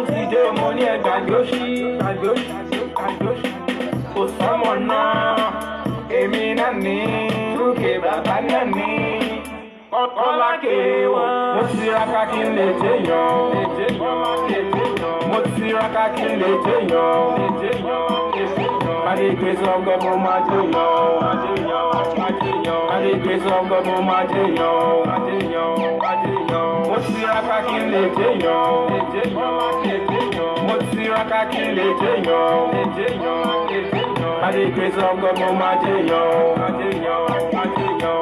tún ti dé mo ní ẹgbàgbé òṣì kò sọ́mọ náà èmi náà ní lókè bàbá náà ní ọlákèéwọ̀ mo tiraka kí n lè jẹyàn mo tiraka kí n lè jẹyàn adé grace of God mo máa jẹyàn adé grace of God mo máa jẹyàn mo tiraka kí n lè jẹyàn mo tiraka kí n lè jẹyàn adé grace of God mo máa jẹyàn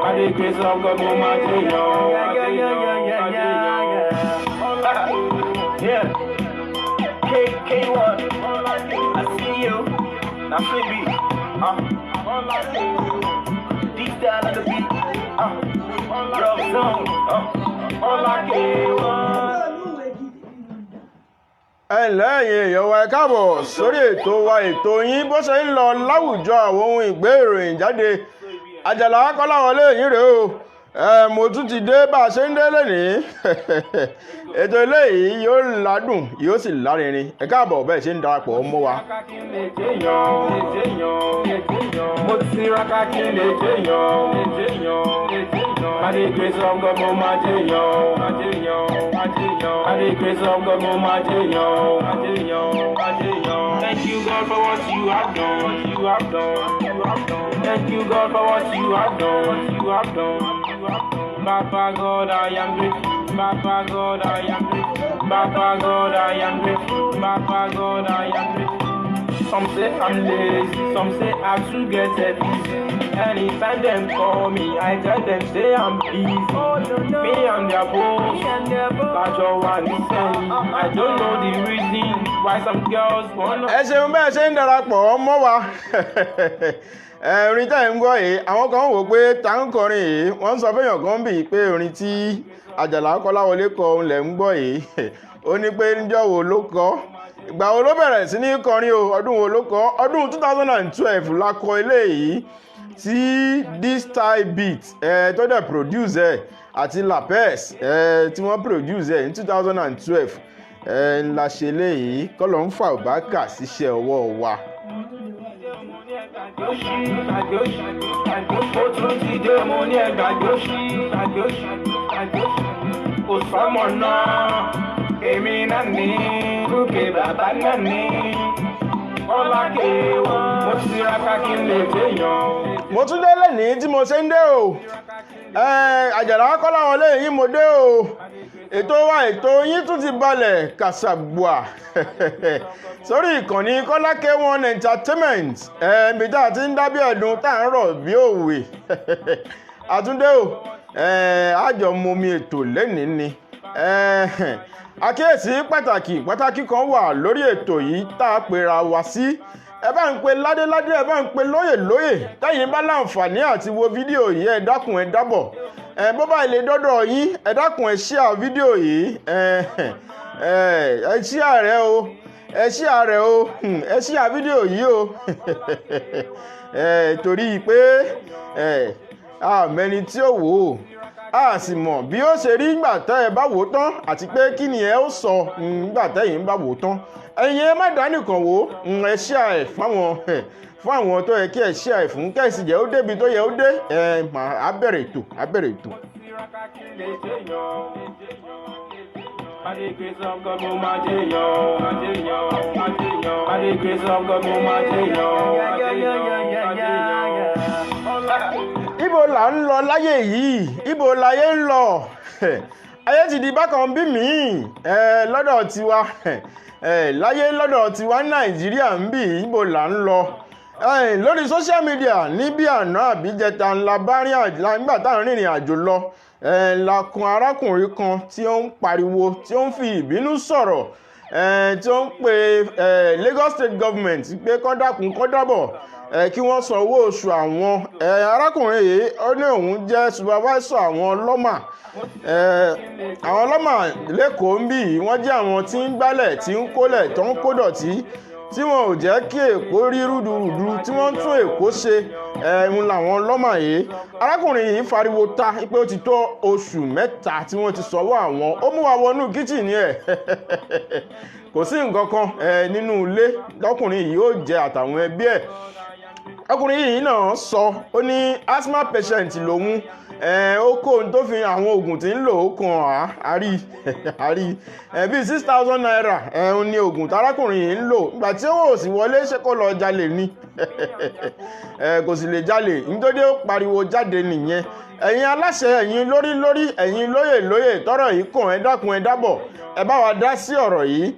adé grace of God mo máa jẹyàn. Yeah, K1, I see you. Now flip beat, deep down on the beat, drop zone, all I K1. ẹ̀lẹ́ èèyàn wa ẹ káàbọ̀ sórí ètò wa ètò yín bó ṣe ń lọ láwùjọ àwọn ohun ìgbé ìròyìn jáde Àjàlá Kọ́láwọlé yìí rèé o mo tún ti dé bá a ṣe ń dé lónìí ètò eléyìí yóò ládùn yóò sì lárinrin ẹ káàbọ̀ bẹ́ẹ̀ ṣe ń darapọ̀ mọ́ wa. mo tiraka kí n lè jẹyàn adé grace of God mo máa jẹyàn adé grace of God mo máa jẹyàn. Thank you God for what you have done. Thank you God for what you have done. Papa God, I am grateful. Papa God, I am grateful. Papa God, I am grateful. Papa God, I am grateful. Some say I'm lazy, some say I too get it easy. Anytime them call me, I tell them say I'm busy. Me and their boss, but your one is saying I don't know the reason why some girls wanna. ẹ ṣeun bẹ́ẹ̀ ṣe ń darapọ̀ mọ́ wa orin tẹ́ ń gbọ́ yìí àwọn kan wò pé ta ń kọrin yìí wọ́n sọ fẹ́yàn kan bì pé orin tí Àjàlá Kọ́láwọlé kọ òun lẹ̀ ń gbọ́ yìí ó ní pé níjọ́ wo ló kọ ìgbà wo ló bẹ̀rẹ̀ sí ní kọrin o ọdún wo ló kọ ọdún 2012 la kọ eléyìí tí D-Style Beat tó dẹ̀ produce ẹ̀ àti Lapes tí wọ́n produce ẹ̀ ní 2012 ńlá ṣe léyìí kọ́lọ̀ ń fà bá kà síṣẹ́ ọwọ́ wa. Ó tún ti dé mo ní ẹgbàgbé òṣì kò sọ́mọ náà èmi náà ní lókè bàbá náà ní ọlákèéwọ̀ mo tiraka kí n lè jẹyàn. mo tún dé lẹ́nìí tí mo ṣe ń dé o Àjàlá Kọ́láwọlé yìí mo dé o ètò wa ètò yín tún ti balẹ̀ kàṣàgbà sórí ìkànnì Kọ́lá K1 Entertainment ibi tá a ti ń dábí ẹ̀dùn tá à ń rọ̀ bí òwe àtúndé o àjọ momi ètò lẹ́nìí ni àkíyèsí pàtàkì kan wà lórí ètò yìí tá a pera wa sí ẹ bá ń pe ládéládé ẹ bá ń pe lóyèlóyè tẹ́yìn bá láǹfààní àti wo fídíò yìí ẹ dákun ẹ dábọ̀ bó bá ilé dọ́dọ̀ yín ẹ dákun ẹ ṣíà fídíò yìí ẹ ṣíà rẹ o ẹ ṣíà fídíò yìí o torí pé àmẹ́ni tí ó wò ó a sì mọ̀ bí ó ṣe rí nígbà tẹ́ ẹ bá wò ó tán àti pé kí ni ẹ ó sọ nígbà tẹ́yìn bá wò ó tán ẹ̀yin ẹ má dá nìkan wò ó ẹ ṣíà ẹ̀ fún àwọn tó yẹ kí ẹ ṣíà ẹ̀ fún kẹ́sì jẹ́ ó débi tó yẹ ó dé á bẹ̀rẹ̀ ètò. Adé grace of God mo máa jẹyàn. Adé grace of God mo máa jẹyàn. Ibo là ń lọ láyé yìí ibo láyé ń lọ ayé ti di bákan bí mi lọ́dọ̀ tiwa láyé lọ́dọ̀ tiwa Nàìjíríà ń bì ibo là ń lọ lórí social media ní bí àná àbíjẹta ńlá bá nígbà táwọn rìnrìn àjò lọ la kan arákùnrin kan tí ó ń pariwo tí ó ń fi ìbínú sọ̀rọ̀ tí ó ń pe Lagos State Government pé kó dákun kó dábọ̀ kí wọ́n san owó oṣù àwọn arákùnrin yìí ó ní òun jẹ́ supervisor àwọn lọ́mà àwọn lọ́mà lẹ́kọ̀ọ́ ń bì wọ́n jẹ́ àwọn tí ń gbálẹ̀ tí ń kólẹ̀ tó ń kó dọ̀tí tí wọn ò jẹ́ kí Èkó rí rúdurùdu tí wọ́n ń tún Èkó ṣe ẹ̀hún làwọn lọ́mà yìí arákùnrin yìí fariwo ta pé ó ti tó oṣù mẹ́ta tí wọ́n ti sanwó àwọn ó mú wa wọnú kíchìnì ẹ̀ kò sí nǹkan kan nínú ilé lọ́kùnrin yìí ó jẹ àtàwọn ẹbí ẹ̀. ọkùnrin yìí náà sọ ó ní asthma patient lòun ó kó ohun tó fi àwọn oògùn tí ń lò ó kan àárí bíi 6,000 naira ní oògùn tárákùnrin yìí ń lò ìgbà tí ó sì wọlé ṣe kó lọ jalè ni kò sì lè jalè nítorí ó pariwo jáde nìyẹn. ẹ̀yin aláṣẹ, ẹ̀yin lórí, ẹ̀yin lóyè tọ́rọ̀ yìí kàn, ẹ dákun ẹ dábọ̀ ẹ bá wa dá sí ọ̀rọ̀ yìí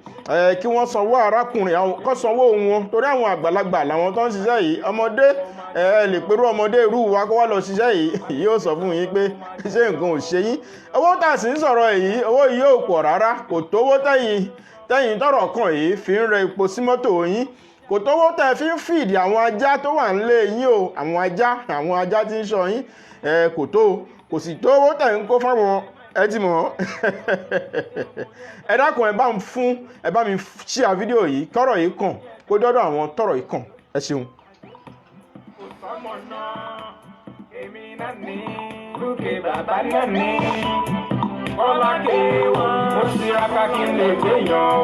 kí wọ́n sanwó arákùnrin kó sanwó wọn torí àwọn àgbàlagbà làwọn tó ń ṣiṣẹ́ yìí. ọmọdé ẹ lè pẹ̀rú ọmọdé irú wa kó wá lọ ṣiṣẹ́ yìí yóò sọ fún yín pé ṣé nǹkan ò ṣe yín. owó tá a sì ń sọ̀rọ̀ èyí owó yìí ò pọ̀ rárá, kò tówó tẹ́yìn tọ́rọ̀ kàn yìí fi ń rẹ epo sí mọ́tò yín, kò tówó tẹ́ fi ń fìdí àwọn ajá tó wà nílé yín o, àwọn ajá tí ń ṣọ́ yín kò sì tówó tẹ́ ń kó fáwọn ẹ ti mọ̀ ẹ dákun ẹ bá mi share fídíò yìí tọ́rọ̀ yìí kàn kó dọ́dọ̀ àwọn tọ́rọ̀ yìí kàn. ẹ ṣeun. èmi náà ní lókè bàbá náà ní ọlákè wọn. mo tiraka kí n lè jẹyàn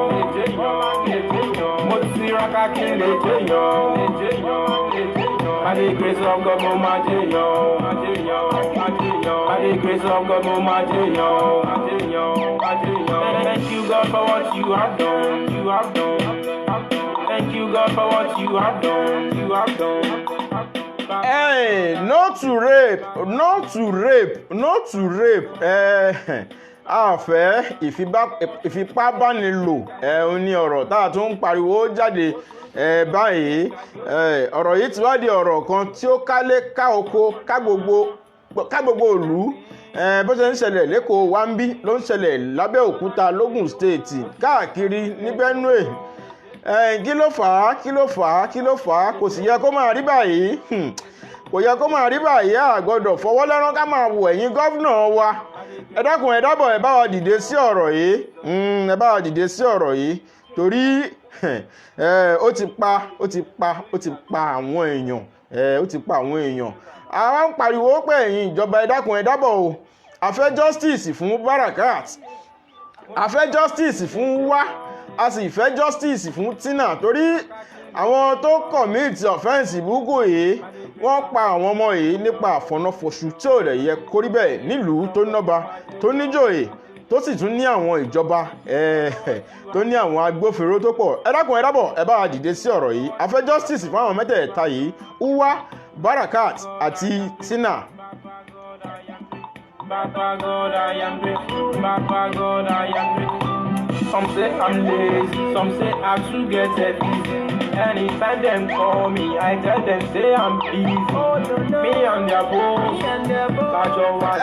mo tiraka kí n lè jẹyàn by the grace of God mo máa jẹyàn by the grace of God mo máa jẹyàn. Thank you God for what you have done. Thank you God for what you have done. Hey, not to rape. A fẹ́ ìfipábánilò ní ọ̀rọ̀ tá a tún ń pariwo jáde báyìí. ọ̀rọ̀ yìí ti wá di ọ̀rọ̀ kan tí ó kálé ká oko ká gbogbo ìlú. bó ṣe ń ṣẹlẹ̀ lẹ́kọ̀ọ́ wa ń bí ló ń ṣẹlẹ̀ lábẹ́òkúta lógùn state káàkiri ní Benue. kí ló fà á kò sì yẹ kó máa rí báyìí. kò yẹ kó máa rí báyìí. a gbọ́dọ̀ fọwọ́ lẹ́rán ká máa wò ẹ̀yin gọ́fúnà wa. ẹ dákun ẹ dábọ̀ ẹ bá wa dìde sí ọ̀rọ̀ yìí. torí ó ti pa àwọn èèyàn. àwa ń pariwo pé ẹ̀yin ìjọba ẹ dákun ẹ dábọ̀ o. a fẹ́ justice fún Barakat, a fẹ́ justice fún Wá, a sì fẹ́ justice fún Tina torí àwọn tó commit offence burúkú yìí wọ́n pa àwọn ọmọ yìí nípa àfọ̀nàfọ̀ṣù tí ò rẹ̀ yẹ kó rí bẹ́ẹ̀ nílùú tó nọ́ba tó níjòyè tó sì tún ní àwọn ìjọba tó ní àwọn agbófinró tó pọ̀. ẹ dákun ẹ dábọ̀ ẹ bá wa dìde sí ọ̀rọ̀ yìí. a fẹ́ justice fún àwọn mẹ́tẹ̀ẹ̀ta yìí, Uwa, Barakat àti Tina. Baba God, I am grateful. Baba God, I am grateful. Some say I'm lazy, some say I too get busy. Anytime them call me, I tell them say I'm busy. Me and their boss, catch your wife.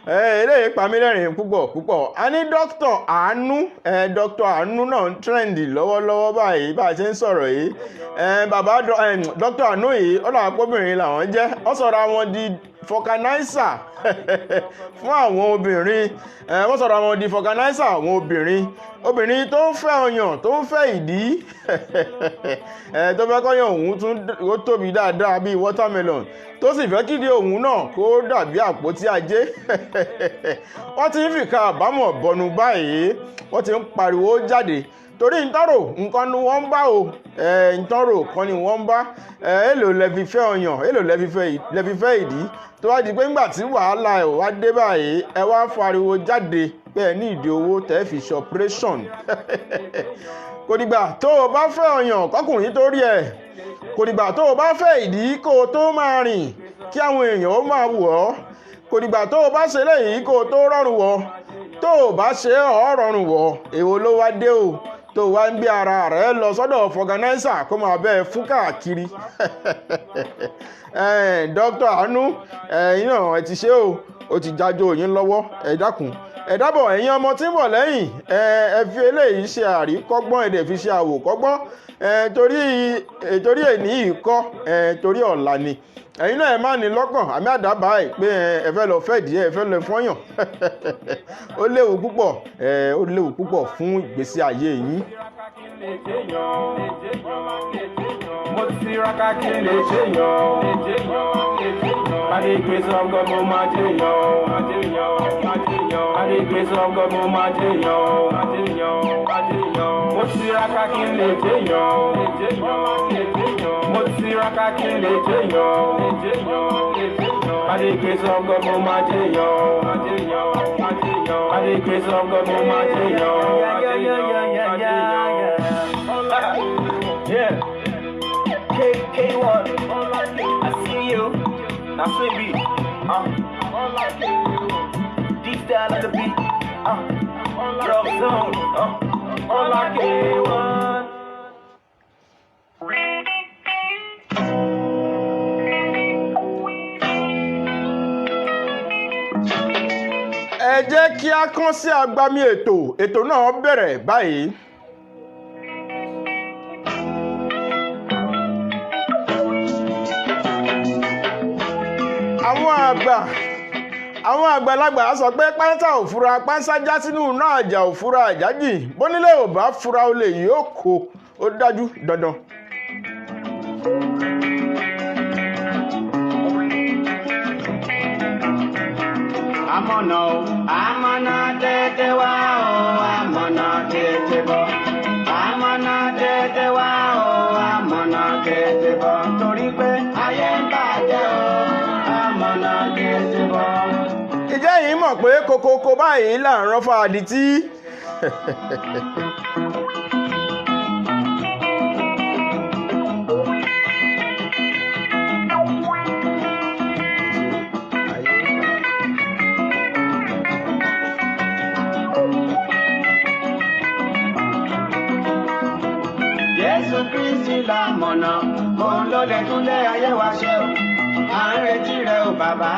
eléyìí pa mí lẹ́rìn púpọ̀. a ní Dr. Àánú Dr. Àánú náà ń trendy lọ́wọ́lọ́wọ́ báyìí bá a ṣe ń sọ̀rọ̀ yìí. bàbá Dr. Àánú yìí ọ̀là àpọ́bìnrin làwọn jẹ́. wọ́n sọ̀rọ̀ àwọn di fọkanáísà fún àwọn obìnrin. wọ́n sọ̀rọ̀ àwọn di fọkanáísà àwọn obìnrin tó ń fẹ́ ọyàn tó ń fẹ́ ìdí tó fẹ́ kọ́yàn òun tún ó tóbi dáadáa bíi watermelon tó sì fẹ́ kídi òun náà kó dàbí àpótí ajé. wọ́n ti ń fìkà àbámọ̀ bọnu báyìí, wọ́n ti ń pariwo jáde torí ntọ́rò nǹkan ni wọ́n ń bá o. ntọ́rò kan ni wọ́n ń bá. èlò lẹ́fi fẹ́ ọyàn, èlò lẹ́fi fẹ́ ìdí tó wá di pé ńgbà tí wàhálà ẹ̀ wá dé báyìí ẹ wá fariwo jáde pé ẹ ní ìdí owó tẹ́ fi ṣe operation. kò dìgbà tó o bá fẹ́ ọyàn kọkùnrin tó rí ẹ, kò dìgbà tó o bá fẹ́ ìdí kó o tó máa rìn kí àwọn èèyàn ó máa wò ọ́, kò dìgbà tó o bá ṣe léyìí kó o tó rọrùn wọ̀, tó o bá ṣe ọ́ rọrùn wọ̀ èwo ló wá dé o tó wá ń gbé ara rẹ̀ lọ sọ́dọ̀ fọganáísà kó máa bẹ́ẹ̀ fún káàkiri. Dr. Àánú ẹ̀yin náà ẹ ti ṣe o ti jájó yín lọ́wọ́. ẹ dákun ẹ dábọ̀ ẹ̀yin ọmọ tí ń bọ̀ lẹ́yìn ẹ fi eléyìí ṣe àríkọ́gbọ́n ẹ dẹ̀ fi ṣe àwòkọ́gbọ́n torí èní yìí kọ́ torí ọ̀la ni. ẹ̀yin náà ẹ má ní lọ́kàn àmì àdábà ẹ̀ pé ẹ fẹ́ lọ fẹ́ díẹ̀ ẹ fẹ́ lọ fọ́yàn. ó léwu púpọ̀ fún ìgbésí ayé yín. mo tiraka kí n lè jẹyàn by the grace of God mo máa jẹyàn by the grace of God mo máa jẹyàn mo tiraka kí n lè jẹ́yàn mo tiraka kí n lè jẹ́yàn by the grace of God mo máa jẹ́yàn by the grace of God mo máa jẹ́yàn. Yeah. K1, I see you. Now swing beat. Deep style of the beat. Drop zone. All I K1. Ẹ jẹ́ kí a kàn sí agbami ètò náà bẹ̀rẹ̀ báyìí. Àwọn àgbàlagbà sọ pé pánsá ò fura pánsá já sínú iná àjà ò fura àjà jì bónílé ò bá fura olè yóò kó ó dájú dandan. Àmọ̀nà tètè wá o, àmọ̀nà tètè bọ̀. Àmọ̀nà tètè wá o, àmọ̀nà tètè bọ̀. Torí pé ayé ń bàjẹ́ o, àmọ̀nà tètè bọ̀. Ìjẹ́ yìí mọ̀ pé kokoko báyìí là ń rán fáadì tí. Jésù Kristi l'amọ̀nà, òun ló lè túnlé ayé wa ṣe o. À ń retí rẹ o bàbá.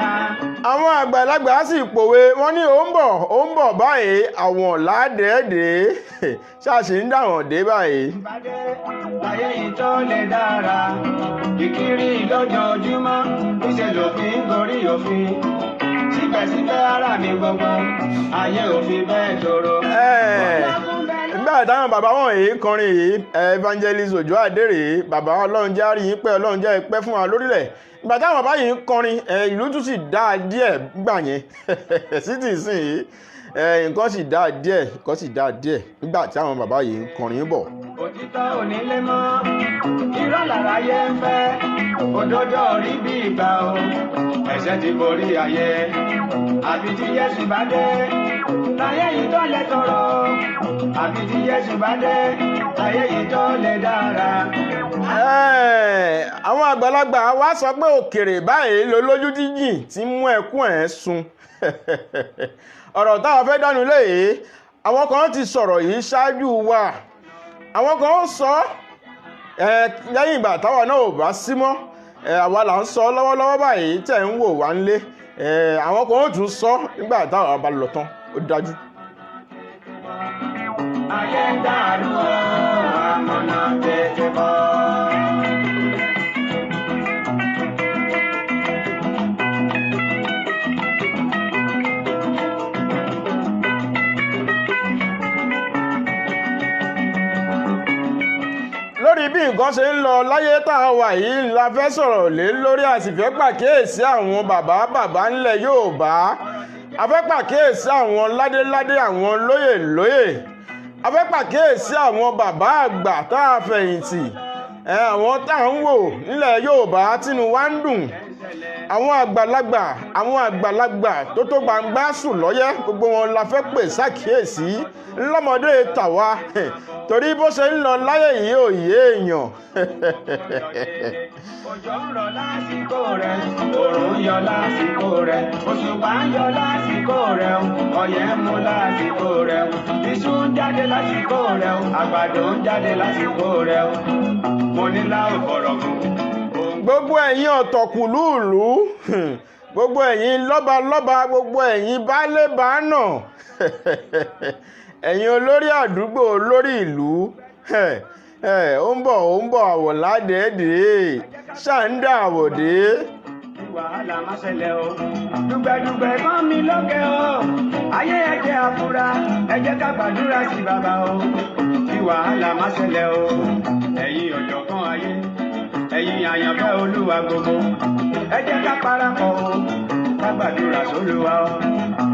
Àwọn àgbàlagbà sì pòwe wọ́n ní ó ń bọ̀ báyìí àwọn ládẹ́ẹ̀dẹ́ ṣáàṣì ń dàwọ̀n dé báyìí. Ìbádé ayé yìí tó lè dára, ìkiri lójoojúmọ́, níṣẹ́ lòfin gorí òfin. Síbẹ̀síbẹ̀ ara mi gbogbo, ayé òfin bẹ́ẹ̀ tòrò. Nígbà táwọn bàbá wọn yìí kọrin yìí Evangelist Òjó Adérè bàbá Ọlọ́run jẹ́ àrí yín pẹ́ Ọlọ́run jẹ́ pẹ́ fún wa lórílẹ̀. Ìgbà táwọn bàbá yìí ń kọrin ìlú tún sì dáa díẹ̀ gbà yẹn sí ti sìn yìí nǹkan sì dáa díẹ̀ nígbà tí àwọn bàbá yìí ń kọrin bọ̀. Òtítọ́ onílé mọ́, irọ́ láráyé ń fẹ́, òdodo rí bí ìgbà o, ẹ̀ṣẹ̀ ti borí ayé, àfi tí Jésù bá dé, láyé yìí tó lè tọrọ, àfi tí Jésù bá dé, láyé yìí tó lè dára. Àwọn àgbàlagbà wa sọ pé òkèrè báyìí lolójú jíjìn tí mú ẹkún ẹ̀ sun. Ọ̀rọ̀ táwọn fẹ́ dánu léyìí àwọn kan ti sọ̀rọ̀ yìí ṣáájú wa àwọn kan ń sọ lẹ́yìn ìgbà táwa náà ò bá sí mọ́ àwa là ń sọ lọ́wọ́lọ́wọ́ báyìí tẹ̀ ń wò wá nílé àwọn kan ó tún sọ nígbà táwa bá lọ tán ó dájú. Ayé ń dàrú o, àmọ̀nà tètè bọ̀. Lórí bí nǹkan ṣe ń lọ láyé tá a wà yìí la fẹ́ sọ̀rọ̀ lé lórí àsìfẹ́ pàkíyèsí àwọn bàbá ńlẹ̀ Yorùbá a fẹ́ pàkíyèsí àwọn ládéládé àwọn lóyè a fẹ́ pàkíyèsí àwọn bàbá àgbà tá a fẹ̀yìntì àwọn tá à ń wò nílẹ̀ Yorùbá tínú wa ń dùn àwọn àgbàlagbà tó gbangba sùn lọ́yẹ́ gbogbo wọn la fẹ́ pè sákìyèsí ńlọ́mọdé tàwa torí bó ṣe ń lọ láyé yìí ò yé èèyàn. Òjò ń rọ̀ lásìkò rẹ̀, òòrùn ń yọ lásìkò rẹ̀, òṣùpá ń yọ lásìkò rẹ̀, ọyẹ́ ń mú lásìkò rẹ̀, iṣu ń jáde lásìkò rẹ̀, àgbàdo ń jáde lásìkò rẹ̀, mo ní láò fọ̀rọ̀ gùn. Gbogbo ẹ̀yin ọ̀tọ̀kùlúùlú gbogbo ẹ̀yin lọ́balọ́ba gbogbo ẹ̀yin baálé baánà ẹ̀yin olórí àdúgbò olórí ìlú ó ń bọ̀ àwọ̀ládẹ́ẹ̀dẹ́ ṣàǹdà àwọ̀dé. Wàhálà má ṣẹlẹ̀ o, dùgbẹ̀dùgbẹ̀ kan mi lókè o, ayé ẹ jẹ́ àfúrá, ẹ jẹ́ ká gbàdúrà sí bàbá o, kí wàhálà má ṣẹlẹ̀ o, ẹ̀yin ọ̀jọ̀gbọ́n ayé, ẹ̀yin àyànfẹ́ Olúwa gbogbo, ẹ jẹ́ ká parapọ̀ o, ká gbàdúrà sólúwa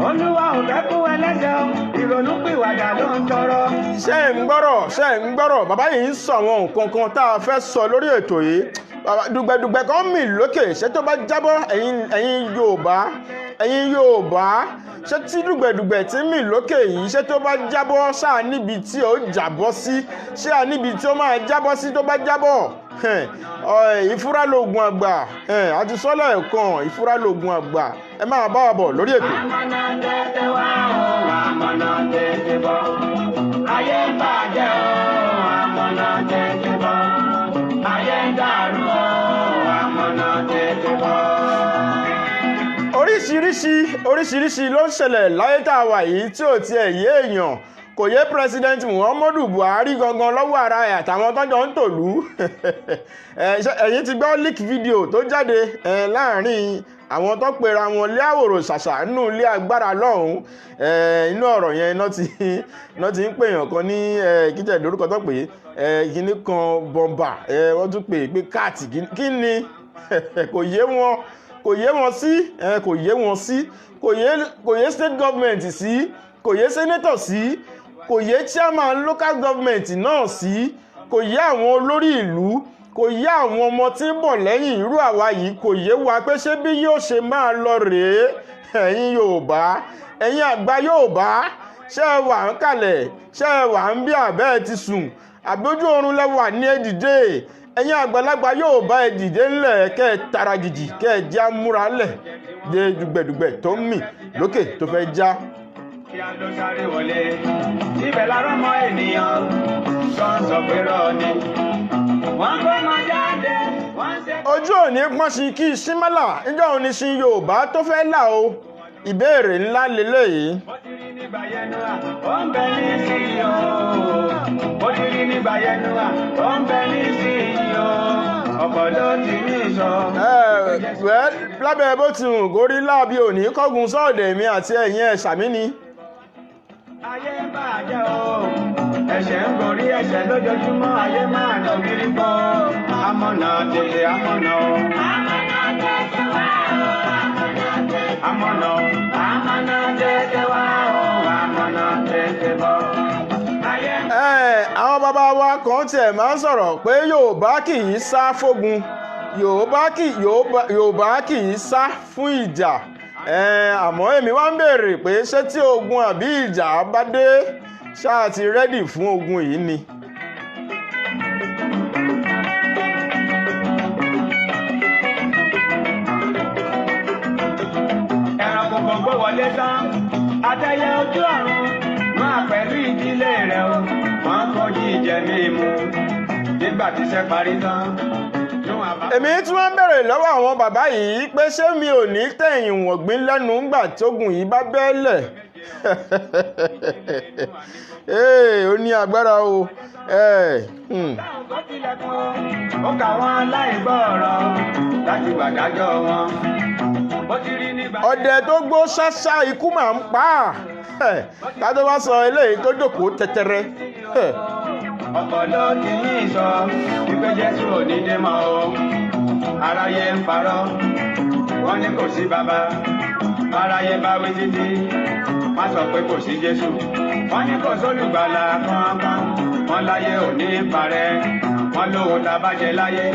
o, Olúwa ò fẹ́ kú ẹlẹ́ṣẹ̀ o, ìrònú pìwàdà ló ń tọrọ. ṣé ń gbọ́rọ̀ bàbá yìí ń sọ àwọn nǹkan kan tá a fẹ́ sọ lórí ètò yìí. Dùgbẹ̀dùgbẹ̀ kan mì lókè, ṣé tó bá jábọ́ ẹ̀yin Yorùbá ṣé tí dùgbẹ̀dùgbẹ̀ tí mì lókè yìí ṣé tó bá jábọ́ ṣáà níbi tí ó jábọ́ sí, ṣé à níbi tí ó máa jábọ́ sí tó bá jábọ́. Ìfúra lògùn àgbà, àti sọ́lá ẹ̀kan ìfúra lògùn àgbà. Ẹ máa bá wa bọ̀ lórí ètò. Àmọ̀nà tètè wá o, àmọ̀nà tètè bọ̀. Ayé ń bàjẹ́ o, àmọ̀nà tètè bọ̀. Ayé ń dàrú o, àmọ̀nà tètè bọ̀. Oríṣiríṣi ló ń ṣẹlẹ̀ láyé tá a wà yìí tí ò tiẹ̀ yé èèyàn. Kò yé President Muhammadu Buhari gangan lọ́wọ́ ara ẹ̀ àtàwọn tọ́jọ́ ń tòlú. Ẹ̀yin ti gbọ́ leak video tó jáde láàrin àwọn tó pera wọn lé àwòrò ṣàṣà nínú ilé agbára lọ́hùn-ún. Inú ọ̀rọ̀ yẹn náà ti ń pèèyàn kan ní kíjẹ̀ lórúkọ tó pè é kíní kan bọ̀m̀bà, wọ́n tún pè é pé káàtì kí ni kò yé wọn sí kò yé state government sí, kò yé senator sí, kò yé chairman local government náà sí, kò yé àwọn olórí ìlú, kò yé àwọn ọmọ tí ń bọ̀ lẹ́yìn irú àwa yìí, kò yé wa pé ṣé bí yóò ṣe máa lọ rèé. Ẹ̀yin Yorùbá, ẹ̀yin àgbà Yorùbá, ṣé ẹ wà ń kalẹ̀, ṣé ẹ wà ń bí àbẹ́ ẹ ti sùn, àbójú oorun lẹ́wà ní ẹ dìde. Ẹ̀yin àgbàlagbà Yorùbá, ẹ dìde ńlẹ̀ kẹ́ ẹ tara gidi kẹ́ ẹ já múra lẹ̀ dé dùgbẹ̀dùgbẹ̀ tó ń mì lókè tó fẹ́ já. Kí a lọ sáré wọlé, ibẹ̀ lárọ́ mọ́ ènìyàn, sọ pé rọ ni. Wọ́n kọ́ máa jáde, wọ́n ṣe. Ojú òní pọ́n sí kí símọ́là níjọ́ òní sí Yorùbá tó fẹ́ là o. Ìbéèrè ńlá leléyìí. Ó ti rí nígbà yẹnu à, ó ń bẹ ní sí i o. Ó ti rí nígbà yẹnu à, ó ń bẹ ní sí i o. Ọ̀pọ̀ ló ti ní ìsọ. Lábẹ́ bó ti hùn górí láàbí òní kọ́gun sọ́ọ̀dẹ̀ mi àti ẹ̀yin ẹ̀ sàmí ni. Ayé ń bàjẹ́ o, ẹ̀ṣẹ̀ ń gorí ẹ̀ṣẹ̀ lójoojúmọ́, ayé máa lọ gírí pọ̀. Amọ̀nà tètè amọ̀nà o. Amọ̀nà tètè wá o, amọ̀nà tètè wá o, amọ̀nà tètè bọ̀. Àwọn bàbá wa kan tiẹ̀ máa ń sọ̀rọ̀ pé Yorùbá kì í sá fógun, Yorùbá kì í sá fún ìjà. Àmọ́ èmi wá ń béèrè pé ṣé tí ogun àbí ìjà bá dé ṣáà ti rẹ́dì fún ogun yìí ni. Ẹranko gbogbo wọlé tán, adẹ́yẹ ojú ọ̀run máa pẹ̀lú ìdílé rẹ̀ o, wọ́n kọjú ìjẹ mímu nígbà tí iṣẹ́ parí tán. Èmi tí wọ́n ń bèrè lọ́wọ́ àwọn bàbá yìí pé ṣé mi ò ní tẹ̀yìn wọ̀gbìn lẹ́nu ńgbà tógun yìí bá bẹ́ẹ̀lẹ̀. Ó ní agbára o. Ó kà wọ́n aláìgbọ́rọ̀ láti gbàdájọ́ wọn. Ọdẹ tó gbó ṣáṣá ikú máa ń pa á. Ká tó wá sọ eléyìí tó jókòó tẹ́tẹ́rẹ́. Ọ̀pọ̀ ló ti ní ìsọ wípé Jésù ò ní dé mọ́ o. Aráyé ń parọ́, wọ́n ní kò sí bàbá. Aráyé bá wí títí, wọ́n sọ pé kò sí Jésù. Wọ́n ní kò sólùgbàlà kankan, wọ́n láyé ò ní parẹ́. Wọ́n lóhun tá a bá jẹ láyé,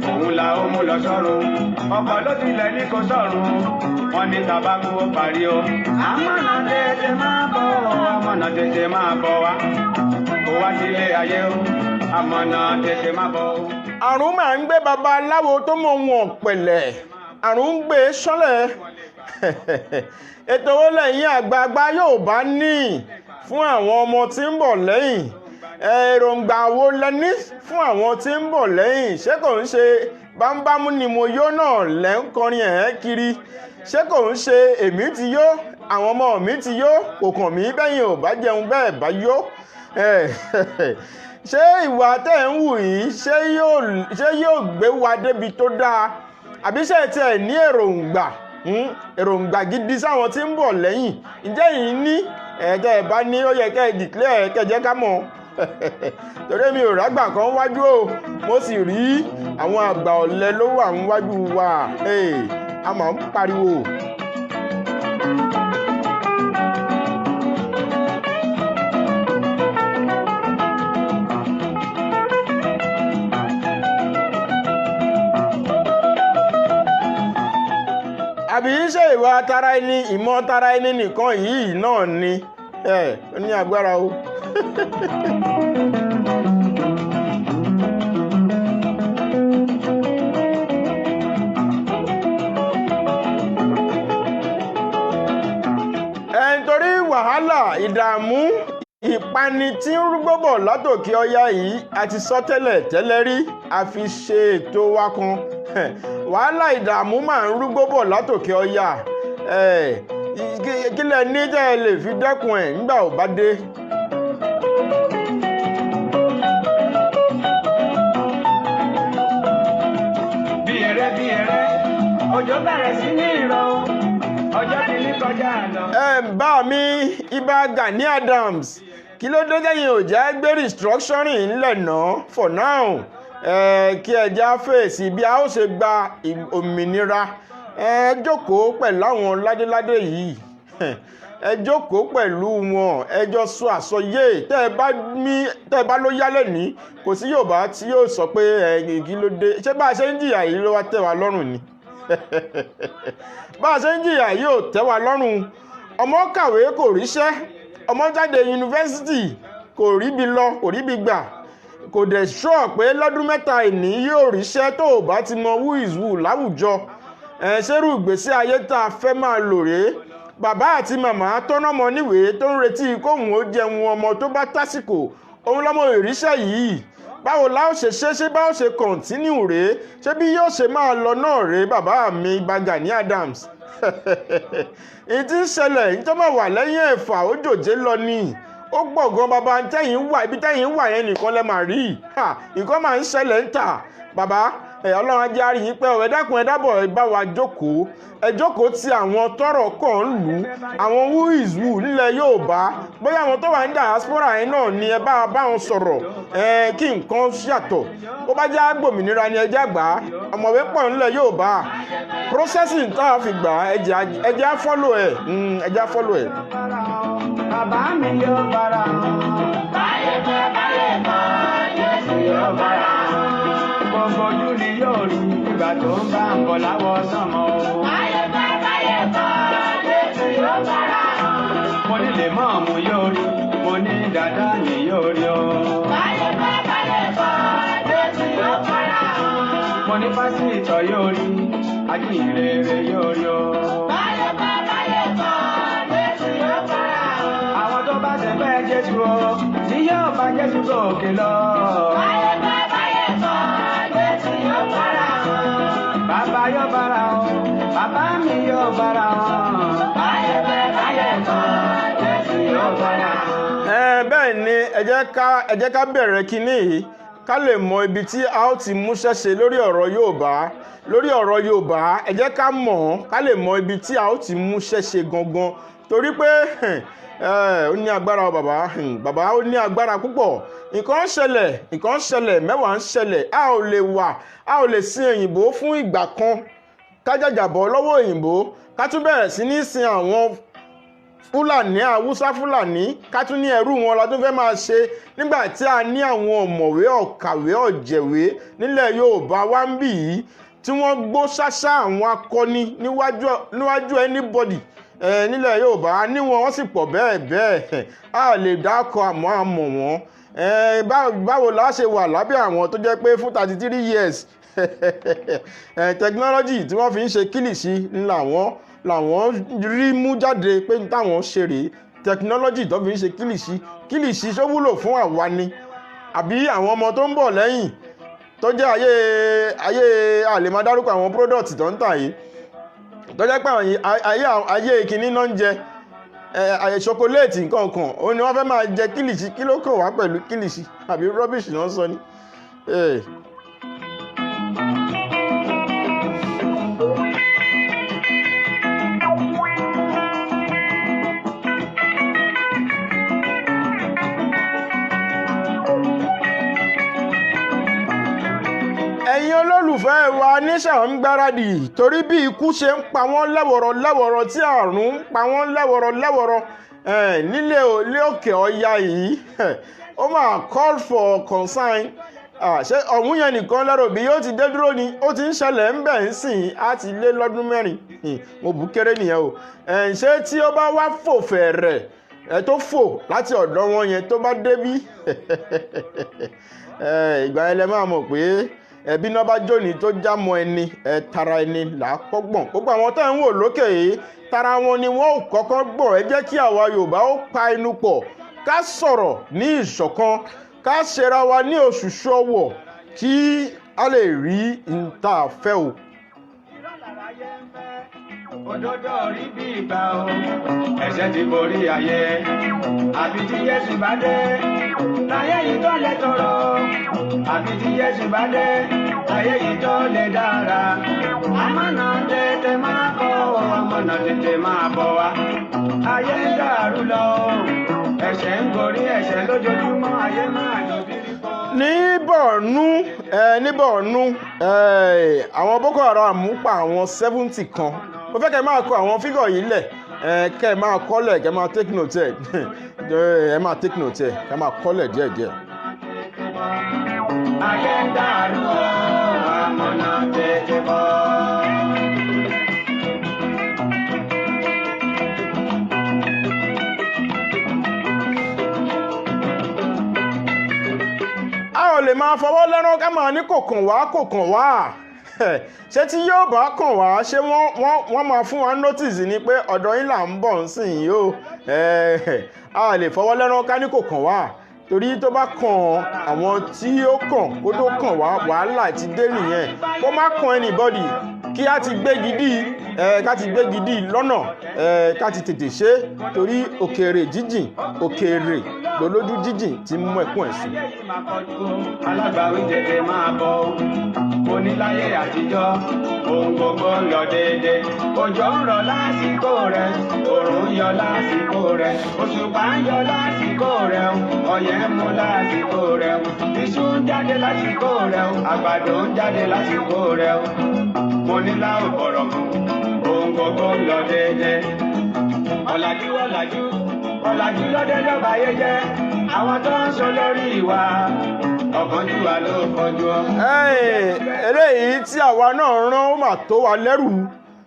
òun la ó mú lọ sọ́run. Ọ̀pọ̀ ló tilẹ̀ ní kò sọ́run, wọ́n ní tabakú ó parí o. Amọ̀nà tètè máa bọ̀, amọ̀nà tètè máa bọ̀ wá. Kò wá sílé ayé o, amọ̀nà tètè máa bọ̀ o. Àrùn máa ń gbé babaláwo tó mọ wọn pẹ̀lẹ̀, àrùn ń gbé sọ́lẹ̀. Ètò wo lẹ́yìn àgbààgbà Yorùbá ní fún àwọn ọmọ tí ń bọ̀ lẹ́yìn? Èròǹgbà wo lẹ ní fún àwọn tí ń bọ̀ lẹ́yìn? Ṣé kò ń ṣe bámbámú ni mo yó náà lẹ́ ń kọrin ẹ̀ kiri? Ṣé kò ń ṣe èmi ti yó, àwọn ọmọ mi ti yó, kò kàn mí bẹ́yìn ò bá jẹun bẹ́ẹ̀ bá yó? Ṣé ìwà tẹ́ ń wù yìí ṣé yóò gbé wa débi tó dáa? Àbí ṣé tí ẹ̀ ní èròǹgbà gidi sáwọn tí ń bọ̀ lẹ́yìn? Ǹjẹ́ yìí ní ẹ̀ẹ́dẹ́ ẹ̀ bá ní ó yẹ kẹ́ ẹ declare kẹ́ jẹ́ ká mọ̀? Torí mi ò rágbà kan wájú o, mo sì rí àwọn àgbà ọ̀lẹ ló wà níwájú wa. A máa ń pariwo. àbí ṣe ìwà tara ẹni ìmọ̀ tara ẹni nìkan yìí náà ni ó ní agbára o. Nítorí wàhálà ìdààmú ìpani tí ń rúgbó bọ̀ látòkè ọya yìí a ti sọ tẹ́lẹ̀ rí a fi ṣe ètò wa kan wàhálà ìdààmú máa ń rúgbó bọ̀ látòkè ọya kí lẹ ní tẹ́ ẹ lè fi dẹ́kun ẹ̀ nígbà ò bá dé. bí eré òjò bẹ̀rẹ̀ sí ní ìrọ̀ ọjọ́ ti ní kọjá lọ. bá mi Ìbà Gani Adams kí ló dé tẹ́yìn ò jẹ́ gbé restructuring ńlẹ̀ náà for now kí ẹja fèsì bí a ó ṣe gba òmìnira jókòó pẹ̀lú àwọn ládéládé yìí ẹ jókòó pẹ̀lú wọn ẹjọ́ sọ àsọyé tẹ́ ẹ bá ló yálẹ̀ ní kò sí Yorùbá tí yóò sọ pé kí ló dé ṣé bá a ṣe ń jìyà yìí ló wá tẹ́ wa lọ́rùn ni bá a ṣe ń jìyà yìí ò tẹ́ wa lọ́rùn ọmọ kàwé kò ríṣẹ́ ọmọ jáde yunifásitì kò ríbi lọ kò ríbi gbà kò dẹ̀ sọ pé lọ́dún mẹ́ta ìní yóò ríṣẹ́ tó o bá ti mọ who is who láwùjọ ṣerú ìgbésí ayé tá a fẹ́ máa lò rèé bàbá àti màmá tó nọ́mọ níwèé tó ń retí kóhùn ó jẹun ọmọ tó bá tásìkò òun lọ́mọ ìríṣẹ́ yìí báwo la ó ṣe ṣé báwo ṣe kọ̀ǹtínú rèé ṣé bí yóò ṣe máa lọ náà rèé bàbá mi Ìbà Gani Adams èyí tí ń ṣẹlẹ̀ yìí tó máa wà lẹ́yìn ẹ̀fà ó jòjé lọ ni ó gbọ̀ngàn bàbá tẹ́yìn wà ibi tẹ́yìn wà yẹn nìkan lẹ máa rí nǹkan máa ń ṣẹlẹ̀ ń tà bàbá Ọlọ́run ajé àríyìn pé ẹ dákun ẹ dábọ̀ ẹ bá wa jókòó ẹ jókòó ti àwọn tọ́rọ̀ kàn ń lù ú àwọn who is who nílẹ̀ Yorùbá bóyá àwọn tó wà ní diaspora yẹn náà ni ẹ bá wọn sọ̀rọ̀ kí nǹkan yàtọ̀ bó bá jẹ́ agbòmìnira ni ẹjẹ́ àgbà ọ̀mọ̀wé pọ̀ nílẹ̀ Yorùbá processing tá a fi gbà ẹjẹ́ á follow ẹ̀ ẹjẹ́ á follow ẹ̀. bàbá mi yóò bára báyé fẹ́ báyé mọ́ Jésù yóò bára gbogbo ojú ni yóò rí ìgbà tó ń bá ń bọ̀ láwọ̀ sánmọ̀ o. báyé fẹ́ báyé mọ́ Jésù yóò bára mo ní lè mọ́ ọ̀mù yóò rí mo ní dàda ni yóò rí o. báyé fẹ́ báyé mọ́ Jésù yóò bára mo ní pásítọ̀ yóò rí ajínrere yóò rí o. báyé fẹ́ báyé mọ́ Jésù yóò bára àwọn tó bá ṣe fẹ́ Jésù o ni yóò bá Jésù gòkè lọ. báyé fẹ́ báyé mọ́ Jésù yóò bára bàbá yóò bára o bàbá mi yóò bára o. báyé fẹ́ báyé mọ́ Jésù yóò bára. bẹ́ẹ̀ ni ẹ jẹ́ ká bẹ̀rẹ̀ kínní yìí ká lè mọ ibi tí a ó ti múṣẹ́ ṣe lórí ọ̀rọ̀ Yorùbá ẹ jẹ́ ká mọ̀ ká lè mọ ibi tí a ó ti múṣẹ́ ṣe gangan torí pé ó ní agbára bàbá ó ní agbára púpọ̀ nǹkan ṣẹlẹ̀ mẹ́wàá ń ṣẹlẹ̀ a ò lè sin òyìnbó fún ìgbà kan ká jàjàbọ́ lọ́wọ́ òyìnbó ká tún bẹ̀rẹ̀ sí ní sin àwọn Fúlàní Haúsá Fúlàní ká tún ní ẹrú wọn la tún fẹ́ máa ṣe nígbà tí a ní àwọn ọ̀mọ̀wé ọ̀kàwé ọ̀jẹ̀wé nílẹ̀ Yorùbá wá ń bì yìí tí wọ́n gbó ṣáṣá àwọn akọni níwájú anybody nílẹ̀ Yorùbá níwọ̀n wọ́n sì pọ̀ bẹ́ẹ̀ a lè dákọ̀ àmọ́ àmọ̀ wọn báwo la ṣe wà lábẹ́ àwọn tó jẹ́ pé fún 33 years technology tí wọ́n fi ń ṣe kílìṣí làwọn rí mú jáde pé táwọn ṣe rèé technology tó fi ń ṣe kílìṣí ṣó wúlò fún àwa ni àbí àwọn ọmọ tó ń bọ̀ lẹ́yìn tó jẹ́ ayé àlèmọ́dárúkọ àwọn product tó ń tà yìí tó jẹ́ pé ayé ìkíní náà ń jẹ ṣokoléètì nǹkan kan ó ní wọ́n fẹ́ máa jẹ kílìṣí kí ló kàn wá pẹ̀lú kílìṣí àbí rubbish náà sọ ni. ẹ̀yin olólùfẹ́ wa níṣà ń gbáradì torí bí ikú ṣe ń pa wọ́n lẹ́wọ̀rọ̀ tí àrùn ń pa wọ́n lẹ́wọ̀rọ̀ nílé òkè ọya yìí ó máa call for concern ṣé ọ̀hún yẹn nìkan lẹ́rọ bí yóò ti dé dúró ni ó ti ń ṣẹlẹ̀ ń bẹ̀ ń sìn á ti lé lọ́dún 4 mo bù kéré nìyẹn o ṣé tí ó bá wá fò fẹ̀rẹ̀ tó fò láti ọ̀dọ̀ wọn yẹn tó bá débí ìgbà yẹn lẹ máa mọ̀ pé ẹbí náà bá jóni tó já mọ́ ẹni tara ẹni là á kọ́gbọ̀n gbogbo àwọn tó ń wò lókè yìí tara wọn ni wọn ò kọ́kọ́ gbọ̀n ẹ jẹ́ kí àwa Yorùbá ó pa inú pọ̀ ká sọ̀rọ̀ ní ìṣọ̀kan ká ṣera wa ní òṣùṣù ọwọ̀ kí a lè rí ìta fẹ́ o. Òdodo rí bí ìgbà o, ẹ̀ṣẹ̀ ti borí ayé, àbí tí Jésù bá dé, láyé yìí tó lè tọrọ, àbí tí Jésù bá dé, láyé yìí tó lè dára. Amọ̀nà tètè máa bọ̀, amọ̀nà tètè máa bọ̀ wá. Ayé ń dàrú lọ, ẹ̀ṣẹ̀ ń gorí ẹ̀ṣẹ̀ lójoojúmọ́, ayé máa lò bí rípo. Ní Borno àwọn Boko Haram pa àwọn 70 kan. Mo fẹ́ kẹ́ máa kọ àwọn fígọ̀ yìí lẹ̀ kẹ́ máa kọ́lẹ̀ kẹ́ máa take note ẹ̀ máa take note ẹ̀ kẹ́ máa kọ́lẹ̀ díẹ̀díẹ̀. Ayé ń dàrú o, amọ̀nà tètè bọ̀. A ò lè máa fọwọ́ lẹ́rán ká máa ní kò kàn wá ṣé tí yóò bá kàn wá ṣé wọ́n máa fún wa notice ni pé ọ̀dọ̀ yín là ń bọ̀ ń sìn yìí o a lè fọwọ́ lẹ́rán ká ní kò kàn wá torí tó bá kàn àwọn tí ó kàn kó tó kàn wá wàhálà ti dé nìyẹn kó má kàn anybody kí á ti gbégi dì lọ́nà ká ti tètè ṣe torí òkèèrè jíjìn òkèèrè lólójú jíjìn ti mú ẹkún ẹ̀sùn. Alágbàwí tètè máa bọ̀ oníláyé àtijọ́ ohun gbogbo ń lọ déédé òjò ń rọ̀ lásìkò rẹ̀ òòrùn ń yọ lásìkò rẹ̀ òṣùpá ń yọ lásìkò rẹ̀ ọyẹ́ ń mú lásìkò rẹ̀ iṣu ń jáde lásìkò rẹ̀ àgbàdo ń jáde lásìkò rẹ̀ mo ní láwọn bọ̀rọ̀ fún ohun gbogbo ń lọ déédé ọ̀làjú lọ́dẹ lọ́ba ayé jẹ́ àwọn tó ń sọ lórí ìwà ọ̀kánjúwà ló kọjú ọ. eléyìí tí àwa náà rán ó mà tó wa lẹ́rù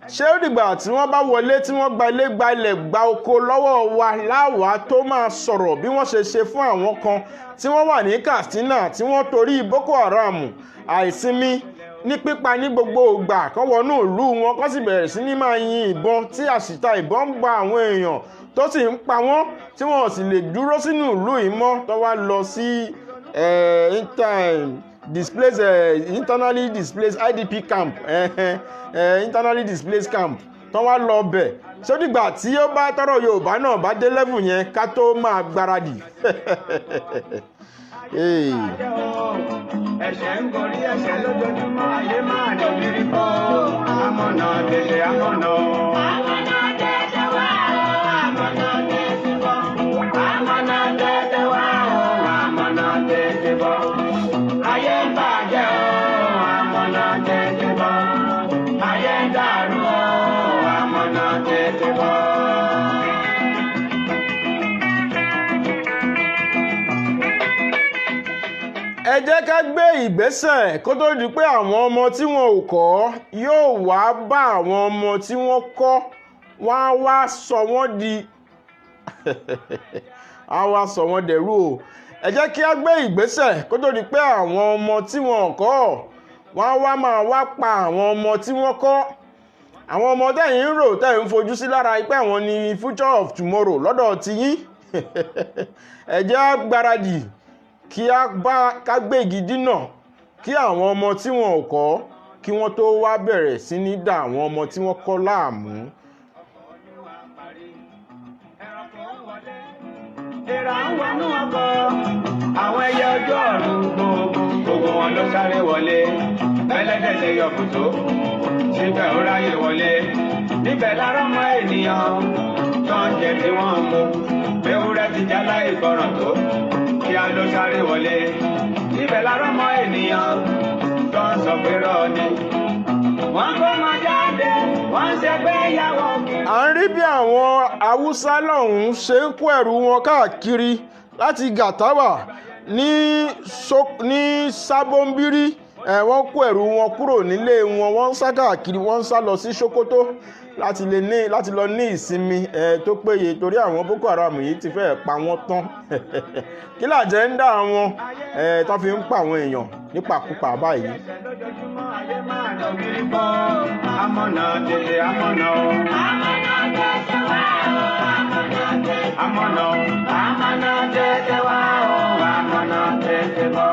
ṣé ó dìgbà tí wọ́n bá wọlé tí wọ́n gba ilé gba ilẹ̀ gba oko lọ́wọ́ wa láwàá tó máa sọ̀rọ̀ bí wọ́n ṣe fún àwọn kan tí wọ́n wà ní Katsina tí wọ́n torí Boko Haram àìsinmi ní pípa ní gbogbo ìgbà kán wọnú ìlú wọn kán sì bẹ̀rẹ̀ sí ní máa yin ìbọn tí àṣìta ìbọn ń gba àwọn èèyàn tó sì ń pa wọ́n tí wọ́n sì lè dúró sínú ìlú yìí mọ́ tó wá lọ sí internally displaced IDP camp internally displaced camp tó wá lọ bẹ̀ ṣó dìgbà tí ó bá tọrọ Yorùbá náà bá dé level yẹn ká tó máa gbáradì. Ẹ̀ṣẹ̀ ń gorí ẹ̀ṣẹ̀ lójoojúmọ́ ayé máa lè rírí kó amọ̀nà tètè amọ̀nà. Amọ̀nà tètè wá amọ̀nà tètè bọ̀. Amọ̀nà tètè wá amọ̀nà tètè bọ̀. Ayé ń bàjẹ́ o amọ̀nà tètè bọ̀. Ayé ń dàrú o amọ̀nà tètè bọ̀. Ẹ jẹ́ ká gbé ìgbésẹ̀ kó tó di pé àwọn ọmọ tí wọn ò kọ́ yóò wá bá àwọn ọmọ tí wọ́n kọ́ wọ́n á wá sọ wọ́n di dẹ̀rú o. Ẹ jẹ́ kí á gbé ìgbésẹ̀ kó tó di pé àwọn ọmọ tí wọn ò kọ́ wọ́n á wá máa wá pa àwọn ọmọ tí wọ́n kọ́. Àwọn ọmọ tẹ́yìn ń rò tẹ́yìn ń fojú sí lára pé àwọn ni future of tomorrow lọ́dọ̀ tiyín. Ẹ jẹ́ á gbáradì kí ká gbé igi dínà kí àwọn ọmọ tí wọn ò kọ́ kí wọ́n tó wá bẹ̀rẹ̀ sí ní dá àwọn ọmọ tí wọ́n kọ́ láàmú. Èèrà ń wọnú ọkọ̀ àwọn ẹyẹ ojú ọ̀run gbogbo wọn ló sáré wọlé ẹlẹ́dẹ̀ẹ́sẹ̀ yọ kùtó síbẹ̀ ó ráyè wọlé níbẹ̀ lára ọmọ ènìyàn tó ń jẹ tí wọ́n mú ewúrẹ́ ti jálá ìgbọràn tó kí a ló sáré wọlé níbẹ̀ lára ọmọ ènìyàn tó ń sọ pé rọ ni wọ́n kó máa jáde wọ́n ń ṣègbéyàwó kiri. À ń rí bí àwọn Haúsá lọ́hùn-ún ṣe ń kó ẹrù wọn káàkiri láti Gàtáwà ní Sábóńbírí wọ́n kó ẹrù wọn kúrò nílé wọn, wọ́n ń sá káàkiri, wọ́n ń sá lọ sí Sókótó láti lọ ní ìsinmi tó péye torí àwọn Boko Haram yìí ti fẹ́ pa wọ́n tán. Kí làjẹ́ ń dá wọn tó fi ń pa àwọn èèyàn nípakúpa báyìí. Amọ̀nà tètè amọ̀nà o. Amọ̀nà o. Amọ̀nà tètè wá o. Amọ̀nà tètè bọ̀.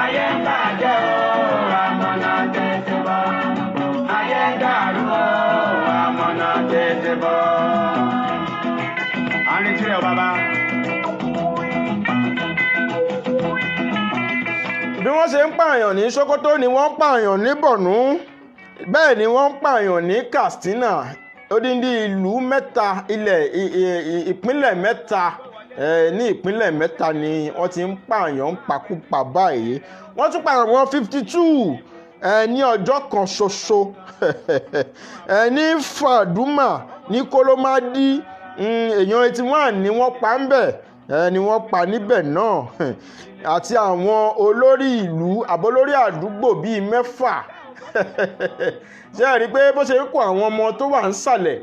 Ayé ń bàjẹ́ o. Amọ̀nà tètè bọ̀. Ayé ń dàrú o. Amọ̀nà tètè bọ̀. Àrùn ìtúrẹ̀ o bàbá. Bí wọ́n ṣe ń pààyàn ní Sókótó ni wọ́n ń pààyàn ní Borno, bẹ́ẹ̀ ni wọ́n ń pààyàn ní Katsina. Odindi ìlú mẹ́ta, ìpínlẹ̀ mẹ́ta, ní ìpínlẹ̀ mẹ́ta ni wọ́n ti ń pààyàn ń pakúpa báyìí. Wọ́n tún pààyàn wọn 52 ní ọjọ́ kan ṣoṣo. Ní Fàdúmà ní Kólómádí èèyàn 81 ni wọ́n pa ń bẹ̀, ni wọ́n pa níbẹ̀ náà. Àti àwọn olórí ìlú àbólórí àdúgbò bíi 6. Ṣé ẹ rí pé bó ṣe ń kó àwọn ọmọ tó wà nísàlẹ̀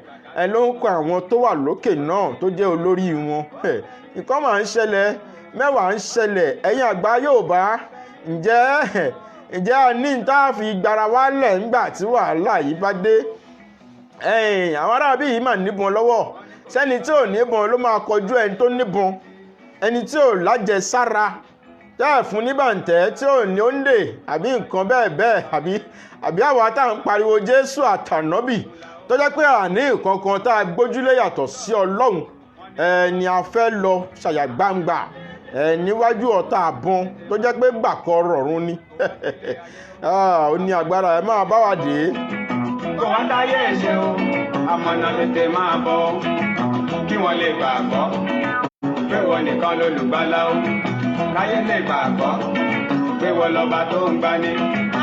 ló ń kó àwọn tó wà lókè náà tó jẹ́ olórí wọn. Nǹkan máa ń ṣẹlẹ̀, mẹ́wàá ń ṣẹlẹ̀. Ẹ̀yin àgbà Yorùbá, ǹjẹ́ a ní tá a fi gbara wálẹ̀ nígbà tí wàhálà yìí bá dé? Àwọn arábí yìí mà níbọn lọ́wọ́. Sẹ́ni tí ò níbọn ló máa kọjú ẹni tó níbọn. Ẹni tí ò lájẹsára tẹ́ fún ní bàǹtẹ́ tí ò ní òǹdè àbí nǹkan bẹ́ẹ̀ àbí àwa tá à ń pariwo Jésù àtànábì tó jẹ́ pé àní nǹkan kan tá a gbójúlé yàtọ̀ sí Ọlọ́run ni a fẹ́ lọ ṣàyà gbangba níwájú ọ̀tá àbọn tó jẹ́ pé gbàkọ́ rọ̀run ni. Ó ní agbára ẹ máa bá wa dé. Kò wá dáyé ẹ̀ṣẹ̀ o, amọ̀nà tètè máa bọ̀ kí wọ́n lè gbàgbọ́ pé wọ́n nìkan lolùgbàlà o. Káyé lè gbàgbọ́ pé wọ́n lọ́ba tó ń gbani.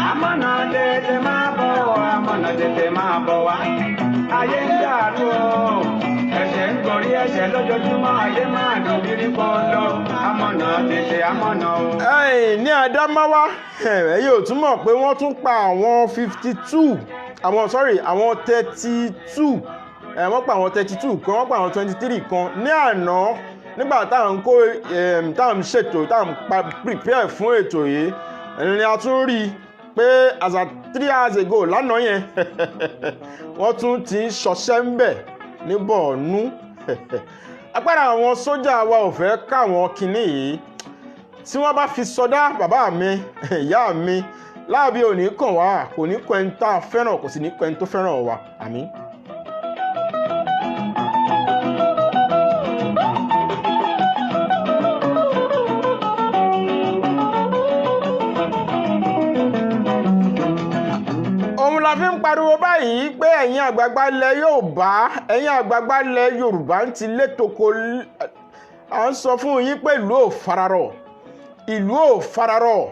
Amọ̀nà tètè máa bọ̀, amọ̀nà tètè máa bọ̀ wá. Ayé ń dàrú o, ẹ̀ṣẹ̀ ń gorí ẹ̀ṣẹ̀ lójoojúmọ́, ayé máa dùn bírí pọ́ńlọ. Amọ̀nà tètè amọ̀nà o. Ní Adámáwá ẹ̀yin ò túmọ̀ pé wọ́n tún pa àwọn 52 àwọn 32 wọ́n pa àwọn 32 kan, wọ́n pa àwọn 23 kan ní àná. Nígbà tá à ń ṣètò, tá à ń prepare fún ètò yìí ni a tún rí i pé as at 3 hours ago lánàá yẹn wọ́n tún ti ń ṣọṣẹ́ ń bẹ̀ ní Borno. Agbára àwọn sójà wa ò fẹ́ káwọn kinní yìí tí wọ́n bá fi sọdá bàbá mi ìyá mi láàbí ò ní kàn wá, kò ní kọ́ ẹni tá a fẹ́ràn, kò sì ní kọ́ ẹni tó fẹ́ràn wa. Àmín. La fi ń pariwo báyìí pé ẹ̀yin àgbààgbà ilẹ̀ Yorùbá, ẹ̀yin àgbààgbà ilẹ̀ Yorùbá ń ti létòkò. À ń sọ fún yín pé ìlú ò fararọ̀, ìlú ò fararọ̀,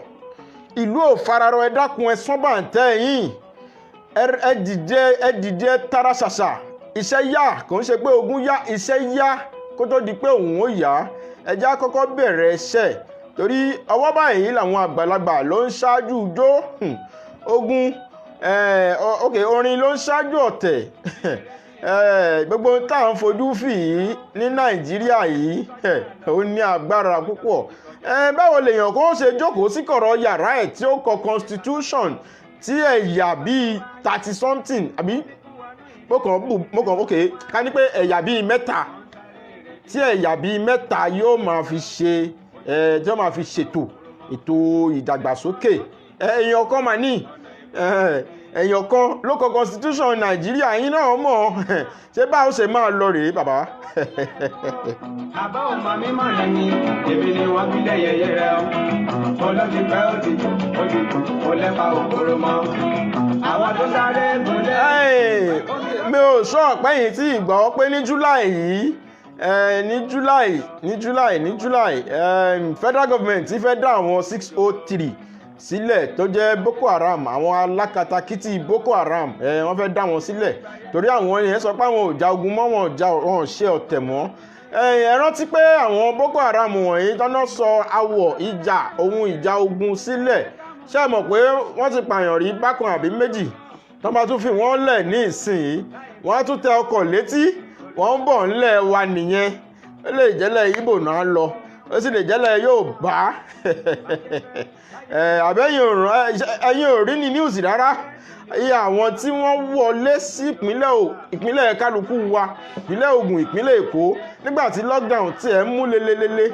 ìlú ò fararọ̀. Ẹ dákun ẹ sán bàǹtẹ́ yín, ẹ dìde tara ṣàṣà. Iṣẹ́ yá, kò ń ṣe pé ogun yá, iṣẹ́ yá kó tó di pé òun ó yá. Ẹ jẹ́ á kọ́kọ́ bẹ̀rẹ̀ iṣẹ́ torí ọwọ́ báyìí làwọn àgbàlagbà ló ń ṣáájú ijó. Ogun orin ló ń ṣáájú ọ̀tẹ̀. Gbogbo tá à ń fojú fì yìí ní Nàìjíríà yìí ó ní agbára púpọ̀. Báwo lèèyàn kó ṣe jókòó sí kọ̀rọ̀ yàrá ẹ̀ tí ó kọ constitution tí ẹ̀yà bíi 30 something àbí mo kàn ká ní pé ẹ̀yà bíi 3 tí ẹ̀yà bíi 3 yóò máa fi ṣe tí wọ́n máa fi ṣètò ètò ìdàgbàsókè. Èèyàn kan mà ní èèyàn kan ló kọ constitution Nàìjíríà yín náà mọ̀ ṣé báwo ṣe máa lọ rèé bàbá. Àbá ọmọ mi mọ̀ lẹ́yìn èmi ni wọ́n fi lẹ́yẹyẹ rẹ o. Olóòtú pẹ́ ó ti kú ó lẹ́pa òkúrò mọ́. Àwọn tó sáré gúnlẹ̀. Mi ò sọ ọ̀pẹ́yìn tí ìgbọ́ pé ní July yìí ní July federal government ti fẹ́ dá àwọn 603 sílẹ̀ tó jẹ́ Boko Haram, àwọn alákatakítí Boko Haram wọ́n fẹ́ dá wọn sílẹ̀ torí àwọn yẹn sọ pé àwọn ò ja ogun mọ́, wọn ò ṣe ọ̀tẹ̀ mọ́. ẹ rántí pé àwọn Boko Haram wọ̀nyí tọ́nà sọ awọ̀ ìjà ohun ìjà ogun sílẹ̀, ṣé ẹ mọ̀ pé wọ́n ti pààyàn rí bákan àbí méjì, tó bá tún fi wọ́n lẹ̀ ní ìsìn wọ́n á tún tẹ ọkọ̀ létí, wọ́n ń bọ̀ ńlẹ̀ wa nìyẹn. Ó lè jẹ́lẹ̀ Ìgbò náà lọ, ó sì lè jẹ́lẹ̀ Yorùbá. Ẹ̀yin ò rí ní news rárá, iye àwọn tí wọ́n wọlé sí ìpínlẹ̀ kálukú wa, ìpínlẹ̀ Ògùn, ìpínlẹ̀ Èkó, nígbàtí lockdown tí ẹ̀ ń mú lelelele.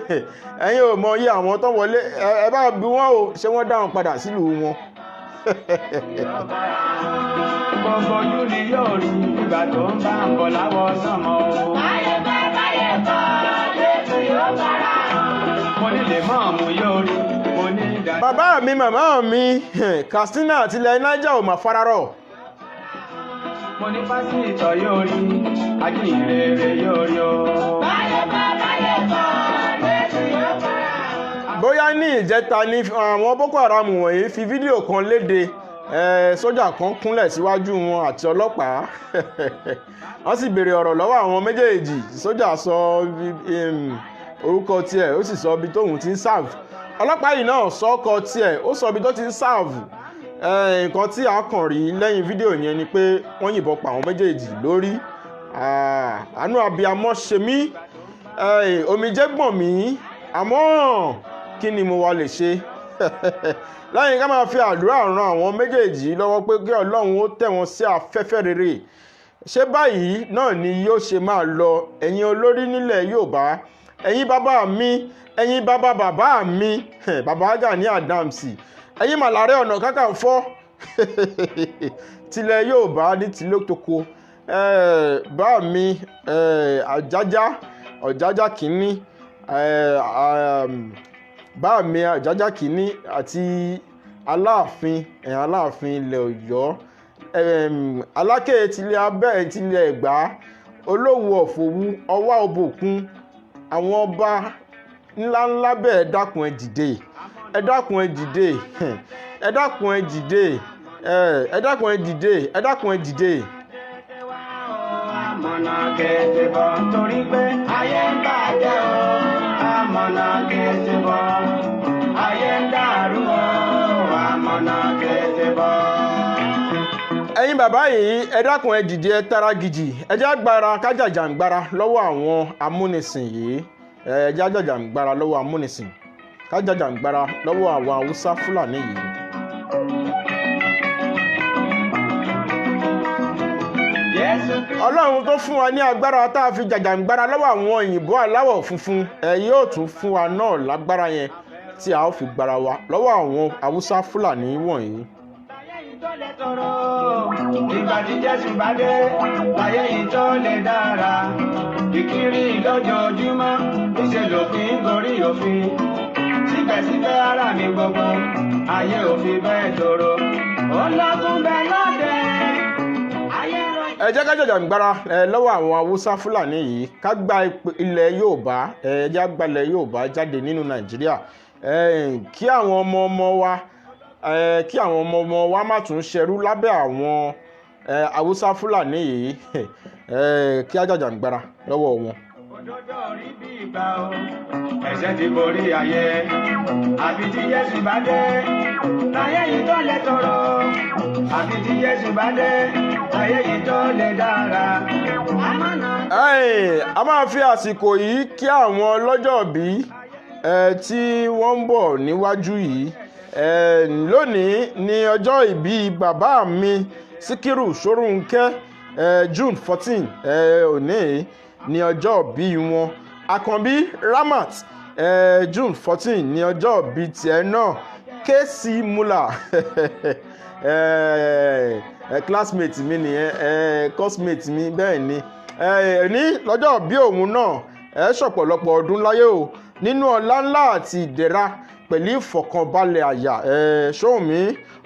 Ẹ̀yin ò mọ iye àwọn tó wọlé, ẹ bá bí wọ́n o, ṣé wọ́n dáhùn padà sílùú wọn. Gbogbo ojú ni yóò rí ìgbà tó ń bá ń bọ̀ láwọ̀ sánmọ̀ o. Báyé bá Jésù yóò bára hàn. Mo ní lè mọ̀ mú yóò rí, mo ní ìdájọ́. Bàbá mi, màmá mi, Katsina àti ilẹ̀ Niger ò mà fararọ̀. Mo ní pásítọ̀ yóò rí, ajínrere yóò rí o. Báyé bá Jésù yóò bára hàn. Bóyá ní ìjẹta ni àwọn Boko Haram wọ̀nyí fi fídíò kan léde, sójà kan kúnlẹ̀ síwájú wọn àti ọlọ́pàá. Wọ́n sì béèrè ọ̀rọ̀ lọ́wọ́ àwọn méjèèjì. Sójà sọ orúkọ tiẹ̀, ó sì sọ ibi tóun ti ń serve. Ọlọ́pàá yìí náà sọ ọkọ tiẹ̀, ó sọ ibi tó ti ń serve. Nǹkan tí a kàn rí lẹ́yìn fídíò yẹn ni pé wọ́n yìnbọn pa àwọn méjèèjì lórí. Àánú abiyamọ ṣe mí, omijé gbọ̀n mí, àmọ́ kí ni mo wá lè ṣe? Lẹ́yìn ká máa fi àdúrà ran àwọn méjèèjì lọ́wọ́ pé kí Ọlọ́run ó tẹ̀ wọ́n sí afẹ́fẹ́ rere. Ṣé báyìí náà ni yóò ṣe máa lọ? Ẹ̀yin olórí nílẹ̀ Yorùbá, ẹ̀yin bàbá mi, ẹ̀yin bàbá mi, bàbá Gani Adams, ẹ̀yin Màlàrẹ́ Ọ̀nà Kakanfò tilẹ̀ Yorùbá ní tìlótoko, bá mi Ọ̀jájá kìíní, bá mi Ọ̀jájá kìíní àti Aláàfin ilẹ̀ Ọ̀yọ́, Aláké tilẹ̀ Abẹ́ tilẹ̀ Ẹ̀gbá, Olówú Ọ̀fọ̀wú, Ọwá Òbòkun, àwọn ọba ńláńlá bẹ́ẹ̀ dákun ẹ dìde, ẹ dákun ẹ dìde, ẹ dákun ẹ dìde, ẹ dákun ẹ dìde, ẹ dákun ẹ dìde. Àmọ̀nà kẹ̀tẹ̀ bọ̀ torí pé ayé ń bàjẹ́ o. Àmọ̀nà kẹ̀tẹ̀ bọ̀, ayé ń dàrú o. Àmọ̀nà kẹ̀tẹ̀ bọ̀. Ẹ̀yin bàbá yìí, ẹ dákun ẹ dìde, ẹ tara gidi, ẹ jẹ́ agbára kájàjàǹgbara lọ́wọ́ àwọn amúnisìn yìí, ẹ jẹ́ ajájàǹgbara lọ́wọ́ amúnisìn, kájàjàǹgbara lọ́wọ́ àwọn Haúsá Fúlàní yìí. Ọlọ́run tó fún wa ní agbára tá a fi jàjàǹgbara lọ́wọ́ àwọn òyìnbó aláwọ̀ funfun, yóò tún fún wa náà lágbára yẹn tí a ó fi gbára wa lọ́wọ́ àwọn Haúsá Fúlàní wọ̀nyí. Ìgbà tí Jésù bá dé, láyé yìí tó lè dára. Ìkiri lójoojúmọ́, níṣẹ́ lòfin gorí òfin. Síbẹ̀síbẹ̀ ara mi gbogbo, ayé òfin bẹ́ẹ̀ tòrò. Ó lọ́kùn bẹ́ẹ̀ lọ́dẹ. Ẹ jẹ́ ká jàjàǹgbara lọ́wọ́ àwọn Haúsá Fúlàní yìí, ká gba ilẹ̀ Yorùbá, ẹ jẹ́ gba ilẹ̀ Yorùbá jáde nínú Nàìjíríà, kí àwọn ọmọ wa má tún ṣẹrú lábẹ́ àwọn Haúsá Fúlàní yìí, kí á jàjàǹgbara lọ́wọ́ wọn. Òdodo rí bí ìgbà o, ẹ̀ṣẹ̀ ti borí ayé, àfi tí Jésù bá dé, láyé yìí tó lè tòrò, àfi tí Jésù bá dé, láyé yìí tó lè dára. A máa fi àsìkò yìí kí àwọn ọlọ́jọ́bí tí wọ́n ń bọ̀ níwájú yìí. Lónìí ni ọjọ́ ìbí bàbá mi Síkírù Ṣórónkẹ́, June 14, òní ni ọjọ́ ìbí wọn. Àkànbí Ramat, June 14 ni ọjọ́ ìbí tiẹ̀ náà. KC Mula classmate mi nìyẹn, coursemate mi bẹ́ẹ̀ ni. Ní lọ́jọ́ ìbí òun náà, ṣọ̀pọ̀lọpọ̀ ọdún láyé o, nínú ọlá ńlá àti ìdẹ̀ra pẹ̀lú ìfọ̀kànbalẹ̀ àyà. Ṣóhùnmí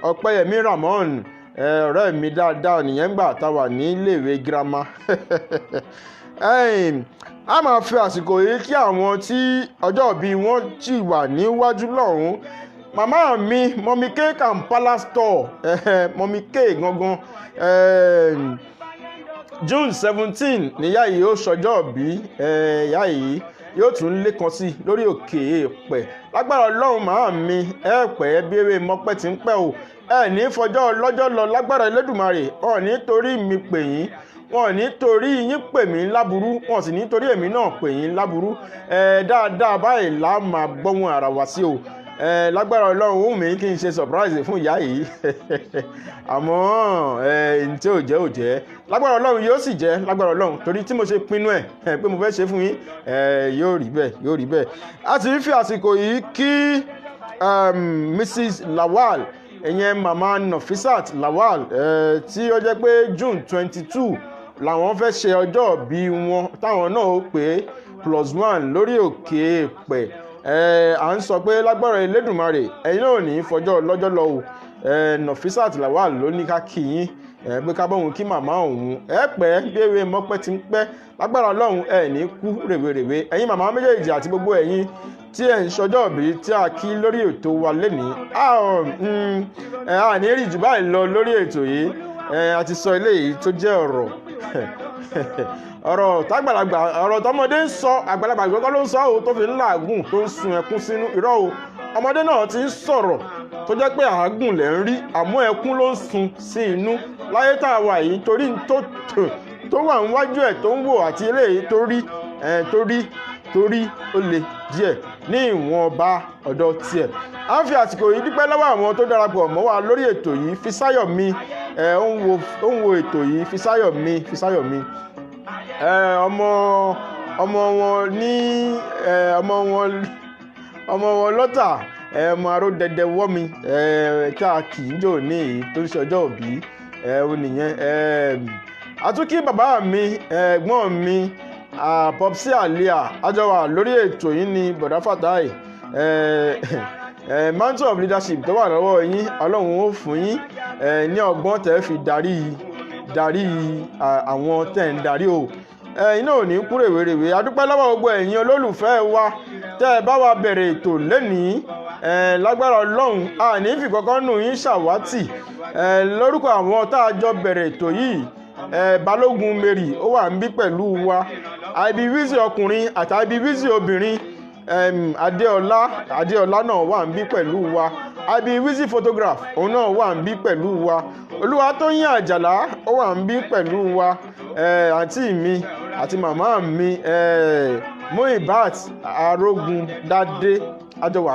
Ọpẹ́yẹmí Ramon, ọ̀rẹ́ mi dáadáa nìyẹn gbà tá a wà ní iléèwé girama. A máa fi àsìkò yìí kí àwọn tí ọjọ́ ìbí wọn ti wà níwájú lọ́hùn. Màmá mi Mọ́mí K Kampala store, Mọ́mí K gangan, June 17 níyà yìí ó ṣọjọ́ bí ìyá yìí yóò tún lékan sí lórí òkè èèpẹ̀ lágbára ọlọ́run màá mi ẹ pẹ́ bí eré mọ́pẹ́ ti ń pẹ́ o ẹ ní fọjọ́ lọ́jọ́ lọ lágbára Elédùmarè wọn ní torí mi pè yín wọn ní torí yín pè mí láburú wọn sì ní torí èmi náà pè yín láburú dáadáa báyìí là máa gbọ́hùn ara wa sí o lágbára ọlọ́run ó mi kí n ṣe surprise fún ìyá yìí àmọ́ tí ò jẹ́ ò jẹ́ lágbára ọlọ́run yóò sì jẹ́ lágbára ọlọ́run torí tí mo ṣe pinnu ẹ̀ pé mo fẹ́ ṣe fún yín yóò rí bẹ́ẹ̀ yóò rí bẹ́ẹ̀. a ti fi àsìkò yìí kí Mrs. Lawal ìyẹn mama Nafisat Lawal tí ó jẹ́ pé June 22 làwọn fẹ́ ṣe ọjọ́ bí wọn táwọn náà ó pé +1 lórí òkè èèpẹ̀ à ń sọ pé lágbára Elédùmarè ẹ̀yin náà ò ní fọjọ́ lọ́jọ́ lọ o Nafisat Lawal ló ní ká kí yín pé ká bọ́hùn kí màmá òun pẹ́ bí ewé mọ́pẹ́ ti ń pẹ́ lágbára ọlọ́run ní kú rèwerèwe ẹ̀yin màmá méjèèjì àti gbogbo ẹ̀yin tí ẹ̀ ń ṣọjọ́ òbí tí a kí lórí ètò wa lénìí a ní rí jù báyìí lọ lórí ètò yìí a ti sọ eléyìí tó jẹ́ ọ̀rọ̀ tágbàlagbà ọ̀rọ̀ tọmọdé ń sọ àgbàlagbà gbọ́gbọ́ ló ń sọ ọ́ tó fi ń làágùn tó ń sun ẹkún sínú irọ́ o ọmọdé náà ti ń sọ̀rọ̀ tó jẹ́ pé àágùn lẹ̀ ń rí àmọ́ ẹkún ló ń sun sí inú láyé tá a wà yìí torí tó wà níwájú ẹ̀ tó ń wò àti eléyìí torí ó le díẹ̀ ní ìwọ̀nba ọ̀dọ̀ tiẹ̀. a ń fi àsìkò yìí dúpẹ́ lọ́wọ́ àwọn tó darapọ̀ mọ́ wa lórí ètò yìí Fisáyọ̀mí ó ń wo ètò yìí Fisáyọ̀mí ọmọ wọn ní ọmọ wọn lọ́tà ọmọ aró dẹdẹ wọ́mi tí a kì í jò ní èyí tó ń ṣe ọjọ́ òbí ó nìyẹn àtúnkí bàbá mi ẹ̀gbọ́n mi Popsi Alia àjọwà lórí ètò yìí ní bọ̀dá Fatai mantle of leadership tó wà lọ́wọ́ yín ọlọ́run ó fún yín ní ọgbọ́n tẹ́ fi darí àwọn tẹ́ ń darí o iná ò ní kú rèwerèwe adúpẹ́ lọ́wọ́ gbogbo ẹ̀yin olólùfẹ́ wa tẹ́ ẹ bá wa bẹ̀rẹ̀ ètò lénìí lágbára ọlọ́run a ní fìkọ́kọ́ nù yín ṣàwátì lórúkọ àwọn tá a jọ bẹ̀rẹ̀ ètò yìí Balógun Mary ó wà ń bí pẹ̀lú wa Ibiwizi ọkùnrin àti Ibiwizi obìnrin Adéọlá náà wà ń bí pẹ̀lú wa Ibiwizi photograph òun náà wà ń bí pẹ̀lú wa Olúwatóyìn Àjàlá ó wà ń bí pẹ̀lú wa àǹtí mi àti màmá mi Muibat Arógundádé àjọwà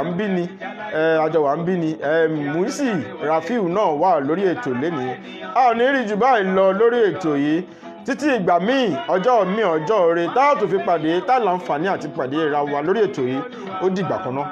ń bí ni Muisi Rafiu náà wà lórí ètò lénìí a ò ní rí jù báyìí lọ lórí ètò yìí títí ìgbà míì ọjọ́ rẹ tá a tó fi pàdé tá a láǹfààní àti pàdé ra wa lórí ètò yìí ó dìgbà kan náà.